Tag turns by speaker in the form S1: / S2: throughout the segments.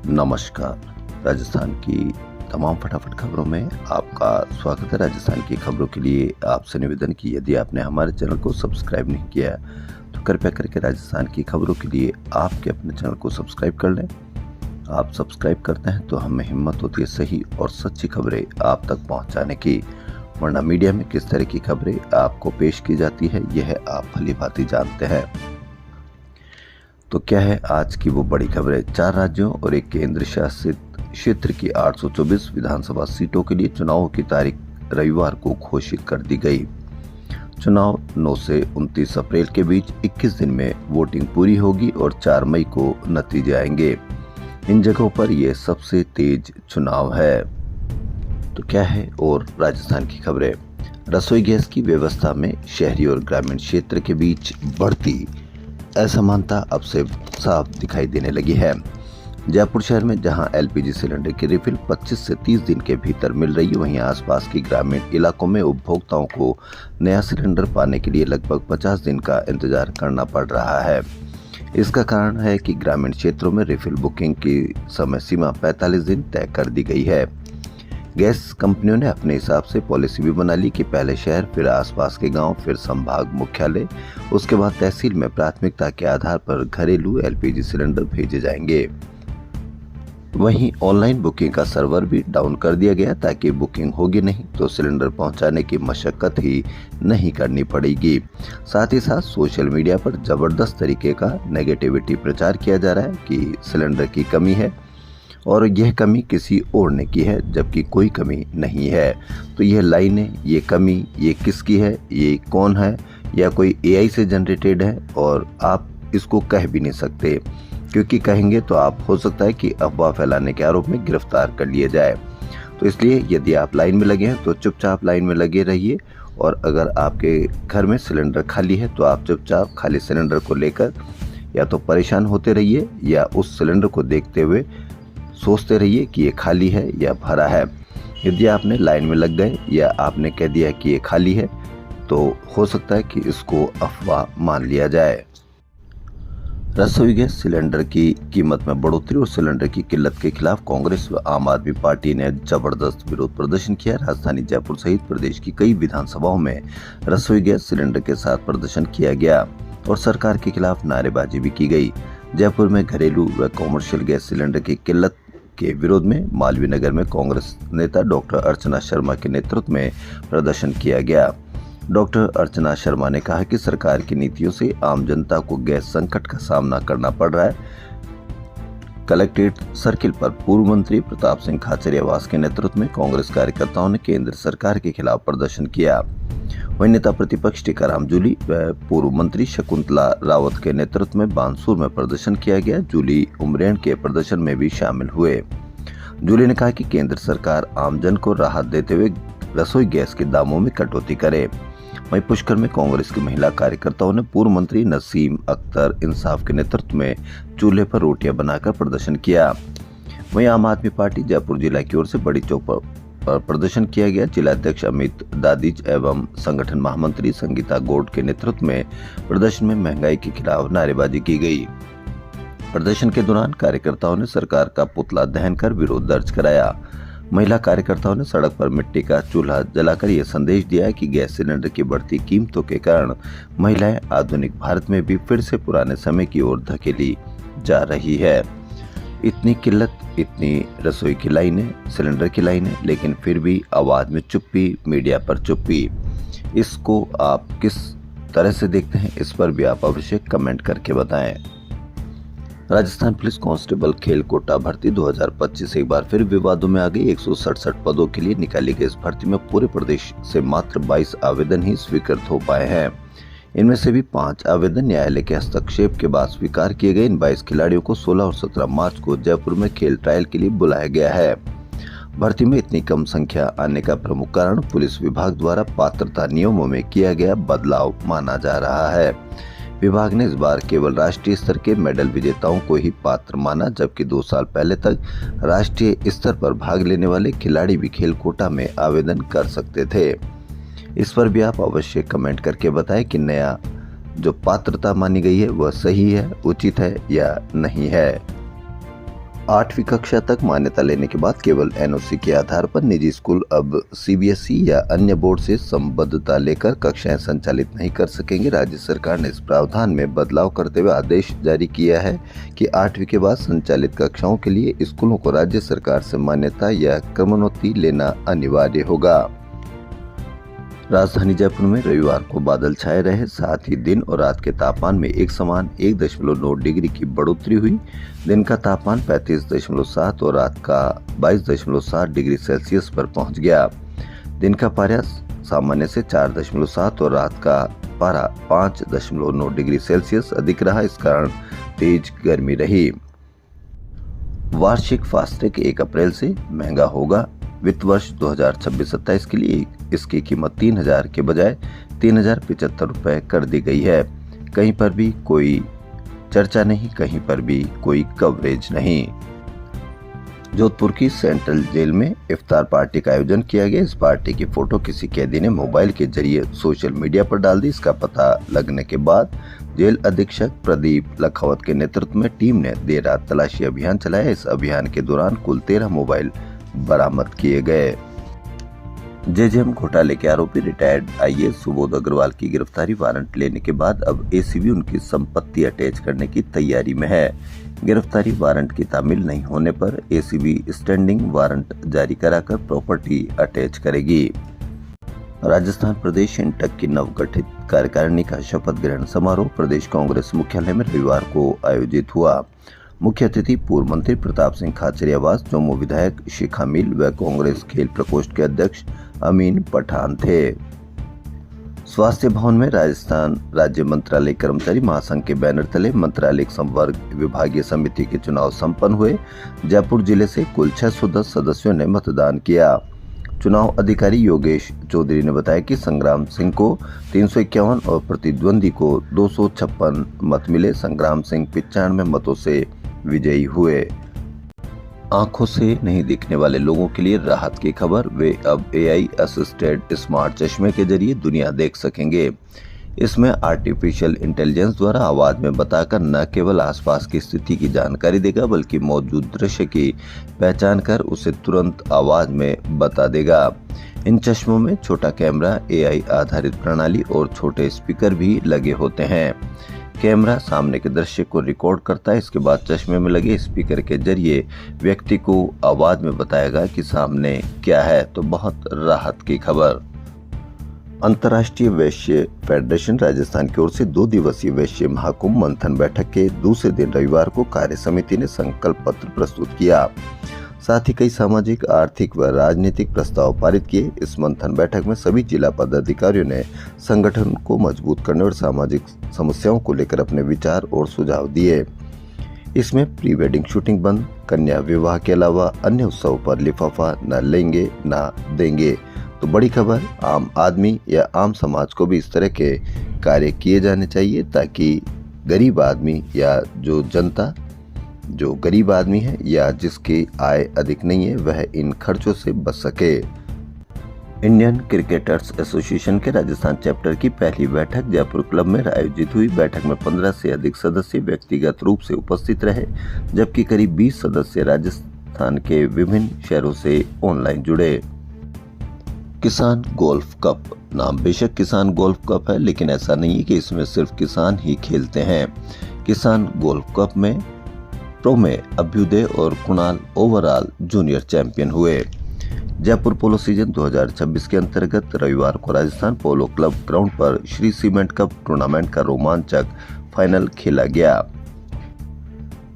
S1: नमस्कार। राजस्थान की तमाम फटाफट खबरों में आपका स्वागत है। राजस्थान की खबरों के लिए आपसे निवेदन कि यदि आपने हमारे चैनल को सब्सक्राइब नहीं किया है तो कृपया करके राजस्थान की खबरों के लिए आपके अपने चैनल को सब्सक्राइब कर लें। आप सब्सक्राइब करते हैं तो हमें हिम्मत होती है सही और सच्ची खबरें आप तक पहुंचाने की, वरना मीडिया में किस तरह की खबरें आपको पेश की जाती है यह आप भली भांति जानते हैं। तो क्या है आज की वो बड़ी खबरें? 4 राज्यों और एक केंद्र शासित क्षेत्र की 824 विधानसभा सीटों के लिए चुनाव की तारीख रविवार को घोषित कर दी गई। चुनाव 9 से 29 अप्रैल के बीच 21 दिन में वोटिंग पूरी होगी और 4 मई को नतीजे आएंगे। इन जगहों पर यह सबसे तेज चुनाव है। तो क्या है और राजस्थान की खबरें? रसोई गैस की व्यवस्था में शहरी और ग्रामीण क्षेत्र के बीच बढ़ती असमानता अब से साफ दिखाई देने लगी है। जयपुर शहर में जहां एलपीजी सिलेंडर की रिफिल 25 से 30 दिन के भीतर मिल रही है, वहीं आसपास की ग्रामीण इलाकों में उपभोक्ताओं को नया सिलेंडर पाने के लिए लगभग 50 दिन का इंतजार करना पड़ रहा है। इसका कारण है कि ग्रामीण क्षेत्रों में रिफिल बुकिंग की समय सीमा 45 दिन तय कर दी गई है। गैस कंपनियों ने अपने हिसाब से पॉलिसी भी बना ली कि पहले शहर, फिर आसपास के गांव, फिर संभाग मुख्यालय, उसके बाद तहसील में प्राथमिकता के आधार पर घरेलू एलपीजी सिलेंडर भेजे जाएंगे। वहीं ऑनलाइन बुकिंग का सर्वर भी डाउन कर दिया गया ताकि बुकिंग होगी नहीं तो सिलेंडर पहुंचाने की मशक्कत ही नहीं करनी पड़ेगी। साथ ही साथ सोशल मीडिया पर जबरदस्त तरीके का नेगेटिविटी प्रचार किया जा रहा है कि सिलेंडर की कमी है और यह कमी किसी और ने की है, जबकि कोई कमी नहीं है। तो यह लाइनें, ये कमी, ये किसकी है, ये कौन है, या कोई एआई से जनरेटेड है, और आप इसको कह भी नहीं सकते क्योंकि कहेंगे तो आप हो सकता है कि अफवाह फैलाने के आरोप में गिरफ्तार कर लिए जाए। तो इसलिए यदि आप लाइन में लगे हैं तो चुपचाप लाइन में लगे रहिए, और अगर आपके घर में सिलेंडर खाली है तो आप चुपचाप खाली सिलेंडर को लेकर या तो परेशान होते रहिए या उस सिलेंडर को देखते हुए सोचते रहिए कि ये खाली है या भरा है। यदि आपने लाइन में लग गए या आपने कह दिया कि ये खाली है तो हो सकता है कि इसको अफवाह मान लिया जाए। रसोई गैस सिलेंडर की कीमत में बढ़ोतरी और सिलेंडर की किल्लत के खिलाफ कांग्रेस व आम आदमी पार्टी ने जबरदस्त विरोध प्रदर्शन किया। राजधानी जयपुर सहित प्रदेश की कई विधानसभाओं में रसोई गैस सिलेंडर के साथ प्रदर्शन किया गया और सरकार के खिलाफ नारेबाजी भी की गई। जयपुर में घरेलू व कॉमर्शियल गैस सिलेंडर की किल्लत के विरोध में मालवीय नगर में कांग्रेस नेता डॉक्टर अर्चना शर्मा के नेतृत्व में प्रदर्शन किया गया। डॉक्टर अर्चना शर्मा ने कहा कि सरकार की नीतियों से आम जनता को गैस संकट का सामना करना पड़ रहा है। कलेक्ट्रेट सर्किल पर पूर्व मंत्री प्रताप सिंह खाचरियावास के नेतृत्व में कांग्रेस कार्यकर्ताओं ने केंद्र सरकार के खिलाफ प्रदर्शन किया। वहीं नेता प्रतिपक्ष टीकाराम जूली व पूर्व मंत्री शकुंतला रावत के नेतृत्व में बानसूर में प्रदर्शन किया गया। जूली उमरेण के प्रदर्शन में भी शामिल हुए। जूली ने कहा कि केंद्र सरकार आमजन को राहत देते हुए रसोई गैस के दामों में कटौती करे। वहीं पुष्कर में कांग्रेस की महिला कार्यकर्ताओं ने पूर्व मंत्री नसीम अख्तर इंसाफ के नेतृत्व में चूल्हे पर रोटियां बनाकर प्रदर्शन किया। वहीं आम आदमी पार्टी जयपुर जिला की ओर से बड़ी चौक पर प्रदर्शन किया गया। जिलाध्यक्ष अमित दादिज एवं संगठन महामंत्री संगीता गौड़ के नेतृत्व में प्रदर्शन में महंगाई के खिलाफ नारेबाजी की गई। प्रदर्शन के दौरान कार्यकर्ताओं ने सरकार का पुतला दहन कर विरोध दर्ज कराया। महिला कार्यकर्ताओं ने सड़क पर मिट्टी का चूल्हा जलाकर यह संदेश दिया कि गैस सिलेंडर की बढ़ती कीमतों के कारण महिलाएं आधुनिक भारत में भी फिर से पुराने समय की ओर धकेली जा रही है। इतनी किल्लत, इतनी रसोई की लाइनें, सिलेंडर की लाइनें, लेकिन फिर भी आवाज में चुप्पी, मीडिया पर चुप्पी। इसको आप किस तरह से देखते हैं, इस पर भी आप अवश्य कमेंट करके बताएं। राजस्थान पुलिस कांस्टेबल खेल कोटा भर्ती 2025 एक बार फिर विवादों में आ गई। 167 पदों के लिए निकाली गई इस भर्ती में पूरे प्रदेश से मात्र 22 आवेदन ही स्वीकृत हो पाए हैं। इनमें से भी 5 आवेदन न्यायालय के हस्तक्षेप के बाद स्वीकार किए गए। इन 22 खिलाड़ियों को 16 और 17 मार्च को जयपुर में खेल ट्रायल के लिए बुलाया गया है। भर्ती में इतनी कम संख्या आने का प्रमुख कारण पुलिस विभाग द्वारा पात्रता नियमों में किया गया बदलाव माना जा रहा है। विभाग ने इस बार केवल राष्ट्रीय स्तर के मेडल विजेताओं को ही पात्र माना, जबकि 2 साल पहले तक राष्ट्रीय स्तर पर भाग लेने वाले खिलाड़ी भी खेल कोटा में आवेदन कर सकते थे। इस पर भी आप अवश्य कमेंट करके बताएं कि नया जो पात्रता मानी गई है वह सही है, उचित है या नहीं है। 8वीं कक्षा तक मान्यता लेने के बाद केवल एनओसी के आधार पर निजी स्कूल अब सीबीएसई या अन्य बोर्ड से संबद्धता लेकर कक्षाएं संचालित नहीं कर सकेंगे। राज्य सरकार ने इस प्रावधान में बदलाव करते हुए आदेश जारी किया है कि 8वीं के बाद संचालित कक्षाओं के लिए स्कूलों को राज्य सरकार से मान्यता या क्रमोन्नति लेना अनिवार्य होगा। राजधानी जयपुर में रविवार को बादल छाए रहे, साथ ही दिन और रात के तापमान में एक समान 1.9 डिग्री की बढ़ोतरी हुई। दिन का तापमान 35.7 और रात का 22.7 डिग्री सेल्सियस पर पहुंच गया। दिन का पारा सामान्य से 4.7 और रात का पारा 5.9 डिग्री सेल्सियस अधिक रहा। इस कारण तेज गर्मी रही। वार्षिक फास्टैग 1 अप्रैल से महंगा होगा। वित्त वर्ष 2026-27 के लिए इसकी कीमत 3,000 के बजाय 3,075 रुपए कर दी गई है। कहीं पर भी कोई चर्चा नहीं, कहीं पर भी कोई कवरेज नहीं। जोधपुर की सेंट्रल जेल में इफ्तार पार्टी का आयोजन किया गया। इस पार्टी की फोटो किसी कैदी ने मोबाइल के जरिए सोशल मीडिया पर डाल दी। इसका पता लगने के बाद जेल अधीक्षक प्रदीप लखावत के नेतृत्व में टीम ने देर रात तलाशी अभियान चलाया। इस अभियान के दौरान कुल 13 मोबाइल बरामद किए गए। जेजेएम घोटाले के आरोपी रिटायर्ड आईएएस सुबोध अग्रवाल की गिरफ्तारी वारंट लेने के बाद अब एसीबी उनकी संपत्ति अटैच करने की तैयारी में है। गिरफ्तारी वारंट की तामील नहीं होने पर एसीबी स्टैंडिंग वारंट जारी कराकर प्रॉपर्टी अटैच करेगी। राजस्थान प्रदेश इंटक की नवगठित कार्यकारिणी का शपथ ग्रहण समारोह प्रदेश कांग्रेस मुख्यालय में रविवार को आयोजित हुआ। मुख्य अतिथि पूर्व मंत्री प्रताप सिंह खाचरियावास, जम्मू विधायक शिखा मील व कांग्रेस खेल प्रकोष्ठ के अध्यक्ष अमीन पठान थे। स्वास्थ्य भवन में राजस्थान राज्य मंत्रालय कर्मचारी महासंघ के बैनर तले मंत्रालय संवर्ग विभागीय समिति के चुनाव संपन्न हुए। जयपुर जिले से कुल 610 सदस्यों ने मतदान किया। चुनाव अधिकारी योगेश चौधरी ने बताया कि संग्राम सिंह को 351 और प्रतिद्वंदी को 256 मत मिले। संग्राम सिंह 95 मतों से विजयी हुए। आंखों से नहीं दिखने वाले लोगों के लिए राहत की खबर, वे अब एआई असिस्टेड स्मार्ट चश्मे के जरिए दुनिया देख सकेंगे। इसमें आर्टिफिशियल इंटेलिजेंस द्वारा आवाज में बताकर न केवल आसपास की स्थिति की जानकारी देगा, बल्कि मौजूद दृश्य की पहचान कर उसे तुरंत आवाज में बता देगा। इन चश्मों में छोटा कैमरा, एआई आधारित प्रणाली और छोटे स्पीकर भी लगे होते हैं। कैमरा सामने के दृश्य को रिकॉर्ड करता है। इसके बाद चश्मे में लगे स्पीकर के जरिए व्यक्ति को आवाज में बताएगा कि सामने क्या है। तो बहुत राहत की खबर। अंतर्राष्ट्रीय वैश्य फेडरेशन राजस्थान की ओर से 2 दिवसीय वैश्य महाकुंभ मंथन बैठक के दूसरे दिन रविवार को कार्य समिति ने संकल्प पत्र प्रस्तुत किया। साथ ही कई सामाजिक, आर्थिक व राजनीतिक प्रस्ताव पारित किए। इस मंथन बैठक में सभी जिला पदाधिकारियों ने संगठन को मजबूत करने और सामाजिक समस्याओं को लेकर अपने विचार और सुझाव दिए। इसमें प्री वेडिंग शूटिंग बंद, कन्या विवाह के अलावा अन्य उत्सवों पर लिफाफा न लेंगे न देंगे। तो बड़ी खबर, आम आदमी या आम समाज को भी इस तरह के कार्य किए जाने चाहिए ताकि गरीब आदमी या जो गरीब आदमी है या जिसकी आय अधिक नहीं है वह इन खर्चों से बच सके। इंडियन क्रिकेटर्स एसोसिएशन के राजस्थान चैप्टर की पहली बैठक जयपुर क्लब में आयोजित हुई। बैठक में 15 से अधिक सदस्य व्यक्तिगत रूप से उपस्थित रहे, जबकि करीब 20 सदस्य राजस्थान के विभिन्न शहरों से ऑनलाइन जुड़े। किसान गोल्फ कप, नाम बेशक किसान गोल्फ कप है, लेकिन ऐसा नहीं है कि इसमें सिर्फ किसान ही खेलते हैं। किसान गोल्फ कप में प्रो में अभ्युदय और कुणाल ओवरऑल जूनियर चैंपियन हुए। जयपुर पोलो सीजन 2026 के अंतर्गत रविवार को राजस्थान पोलो क्लब ग्राउंड पर श्री सीमेंट कप टूर्नामेंट का रोमांचक फाइनल खेला गया।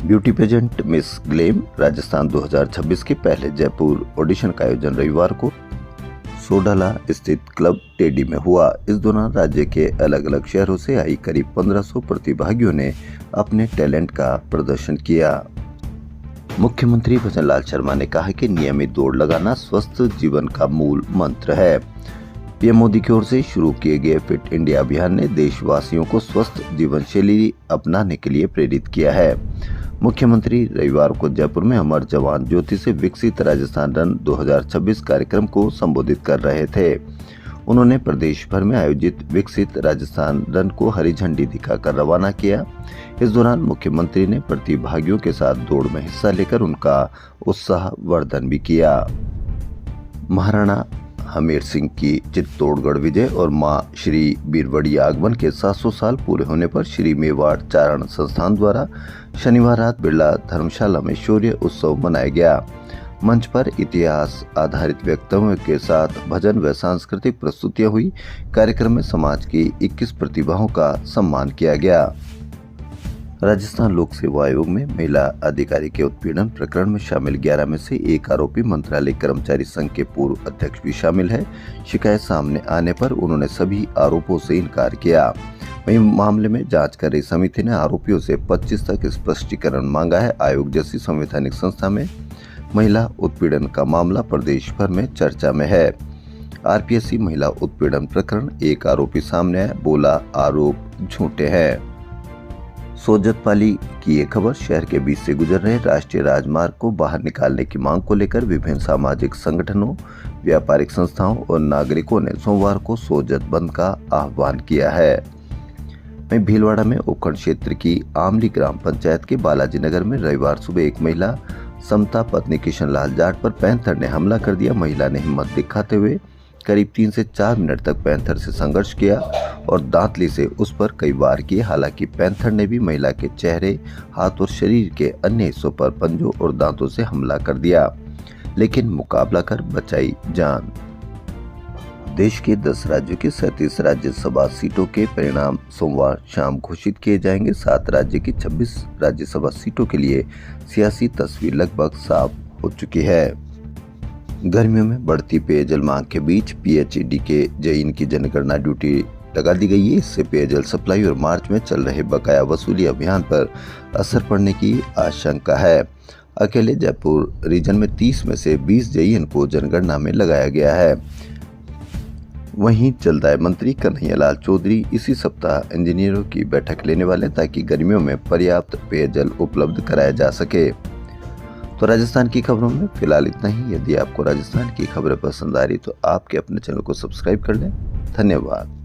S1: Beauty pageant Miss Glam Rajasthan 2026 के पहले जयपुर ऑडिशन का आयोजन रविवार को सोडाला स्थित क्लब टेडी में हुआ। इस दौरान राज्य के अलग अलग शहरों से आई करीब 1500 प्रतिभागियों ने अपने टैलेंट का प्रदर्शन किया। मुख्यमंत्री भजनलाल शर्मा ने कहा कि नियमित दौड़ लगाना स्वस्थ जीवन का मूल मंत्र है। पीएम मोदी की ओर से शुरू किए गए फिट इंडिया अभियान ने देशवासियों को स्वस्थ जीवन शैली अपनाने के लिए प्रेरित किया है। मुख्यमंत्री रविवार को जयपुर में अमर जवान ज्योति से विकसित राजस्थान रन 2026 कार्यक्रम को संबोधित कर रहे थे। उन्होंने प्रदेश भर में आयोजित विकसित राजस्थान रन को हरी झंडी दिखाकर रवाना किया। इस दौरान मुख्यमंत्री ने प्रतिभागियों के साथ दौड़ में हिस्सा लेकर उनका उत्साहवर्धन भी किया। महाराणा हमीर सिंह की चित्तौड़गढ़ विजय और मां श्री बीरवड़ी आगमन के 700 साल पूरे होने पर श्री मेवाड़ चारण संस्थान द्वारा शनिवार रात बिरला धर्मशाला में शौर्य उत्सव मनाया गया। मंच पर इतिहास आधारित वक्तव्यों के साथ भजन व सांस्कृतिक प्रस्तुतियां हुई। कार्यक्रम में समाज की 21 प्रतिभाओं का सम्मान किया गया। राजस्थान लोक सेवा आयोग में महिला अधिकारी के उत्पीड़न प्रकरण में शामिल 11 में से एक आरोपी मंत्रालय कर्मचारी संघ के पूर्व अध्यक्ष भी शामिल है। शिकायत सामने आने पर उन्होंने सभी आरोपों से इनकार किया। वहीं मामले में जांच कर रही समिति ने आरोपियों से 25 तक स्पष्टीकरण मांगा है। आयोग जैसी संवैधानिक संस्था में महिला उत्पीड़न का मामला प्रदेश भर में चर्चा में है। आरपीएससी महिला उत्पीड़न प्रकरण, एक आरोपी सामने आया, बोला आरोप झूठे हैं। सोजत पाली की ये खबर, शहर के बीच से गुजर रहे राष्ट्रीय राजमार्ग को बाहर निकालने की मांग को लेकर विभिन्न सामाजिक संगठनों, व्यापारिक संस्थाओं और नागरिकों ने सोमवार को सोजत बंद का आह्वान किया है। वहीं भीलवाड़ा में उपखंड क्षेत्र की आमली ग्राम पंचायत के बालाजी नगर में रविवार सुबह एक महिला समता पत्नी किशन लाल जाट पर पैंथर ने हमला कर दिया। महिला ने हिम्मत दिखाते हुए करीब 3 से 4 मिनट तक पैंथर से संघर्ष किया और दांतली से उस पर कई वार किए। हालांकि पैंथर ने भी महिला के चेहरे, हाथ और शरीर के अन्य हिस्सों पर पंजों और दांतों से हमला कर दिया, लेकिन मुकाबला कर बचाई जान। देश के 10 राज्यों की 37 राज्यसभा सीटों के परिणाम सोमवार शाम घोषित किए जाएंगे। 7 राज्य की 26 राज्यसभा सीटों के लिए सियासी तस्वीर लगभग साफ हो चुकी है। गर्मियों में बढ़ती पेयजल मांग के बीच पीएचईडी के जेईन की जनगणना ड्यूटी लगा दी गई है। इससे पेयजल सप्लाई और मार्च में चल रहे बकाया वसूली अभियान पर असर पड़ने की आशंका है। अकेले जयपुर रीजन में 30 में से 20 जेईन को जनगणना में लगाया गया है। वहीं जलदाय मंत्री कन्हैयालाल चौधरी इसी सप्ताह इंजीनियरों की बैठक लेने वाले ताकि गर्मियों में पर्याप्त पेयजल उपलब्ध कराया जा सके। तो राजस्थान की खबरों में फिलहाल इतना ही। यदि आपको राजस्थान की खबरें पसंद आ रही तो आपके अपने चैनल को सब्सक्राइब कर लें। धन्यवाद।